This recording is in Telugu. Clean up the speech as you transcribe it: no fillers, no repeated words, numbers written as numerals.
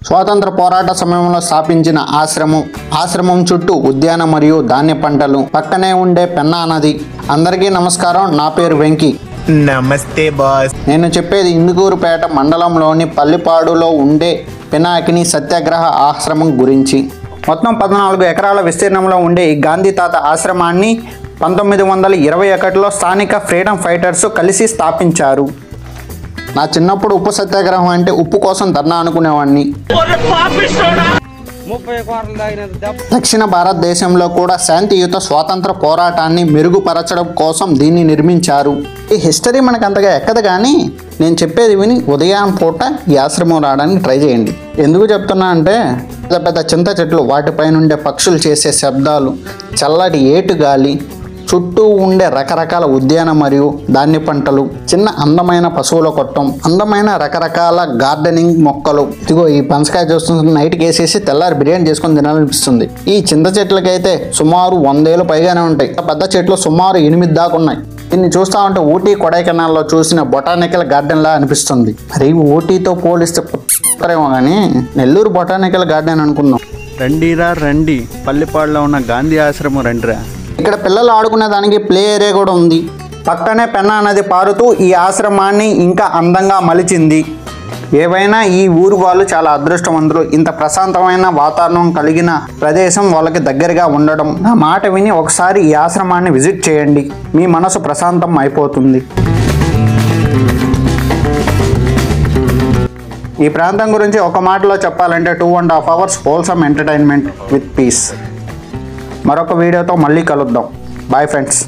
స్వాతంత్ర పోరాట సమయంలో స్థాపించిన ఆశ్రమం చుట్టూ ఉద్యాన మరియు ధాన్య పంటలు, పక్కనే ఉండే పెన్నా నది. అందరికీ నమస్కారం, నా పేరు వెంకీ. నమస్తే బాస్. నేను చెప్పేది ఇందుకూరుపేట మండలంలోని పల్లిపాడులో ఉండే పినాకిని సత్యాగ్రహ ఆశ్రమం గురించి. మొత్తం 14 ఎకరాల విస్తీర్ణంలో ఉండే ఈ గాంధీ తాత ఆశ్రమాన్ని 1921లో స్థానిక ఫ్రీడమ్ ఫైటర్స్ కలిసి స్థాపించారు. నా చిన్నప్పుడు ఉప్పు సత్యాగ్రహం అంటే ఉప్పు కోసం ధర్నా అనుకునేవాడిని. దక్షిణ భారతదేశంలో కూడా శాంతియుత స్వాతంత్ర పోరాటాన్ని మెరుగుపరచడం కోసం దీన్ని నిర్మించారు. ఈ హిస్టరీ మనకు అంతగా ఎక్కదు, కానీ నేను చెప్పేది విని ఉదయం పూట ఈ ఆశ్రమం రావడానికి ట్రై చేయండి. ఎందుకు చెప్తున్నా అంటే పెద్ద పెద్ద చింత చెట్లు, వాటిపైనుండే పక్షులు చేసే శబ్దాలు, చల్లటి ఏటుగాలి, చుట్టూ ఉండే రకరకాల ఉద్యాన మరియు ధాన్య పంటలు, చిన్న అందమైన పశువుల కొట్టం, అందమైన రకరకాల గార్డెనింగ్ మొక్కలు. ఇదిగో ఈ పనసకాయ చూస్తుంటే నైట్కి వేసేసి తెల్లారి బిర్యానీ చేసుకొని తినాలనిపిస్తుంది. ఈ చింత చెట్లకైతే సుమారు 100 ఏళ్ళు పైగానే ఉంటాయి. పెద్ద చెట్లు సుమారు 8 దాకా ఉన్నాయి. దీన్ని చూస్తా ఉంటే ఊటీ కొడైకెనాల్లో చూసిన బొటానికల్ గార్డెన్ లా అనిపిస్తుంది. మరి ఊటీతో పోలిస్తే ఏమో కానీ నెల్లూరు బొటానికల్ గార్డెన్ అనుకుందాం. రండిరా రండి, పల్లిపాడులో ఉన్న గాంధీ ఆశ్రమం రండిరా. ఇక్కడ పిల్లలు ఆడుకునే దానికి ప్లే ఏరియా కూడా ఉంది. పక్కనే పెన్నా నది పారుతూ ఈ ఆశ్రమాన్ని ఇంకా అందంగా మలిచింది. ఏవైనా ఈ ఊరు వాళ్ళు చాలా అదృష్టవంతులు. ఇంత ప్రశాంతమైన వాతావరణం కలిగిన ప్రదేశం వాళ్ళకి దగ్గరగా ఉండడం. నా మాట విని ఒకసారి ఈ ఆశ్రమాన్ని విజిట్ చేయండి, మీ మనసు ప్రశాంతం అయిపోతుంది. ఈ ప్రాంతం గురించి ఒక మాటలో చెప్పాలంటే 2.5 hours wholesome entertainment with peace. మరొక వీడియోతో మళ్ళీ కలుద్దాం. Bye friends.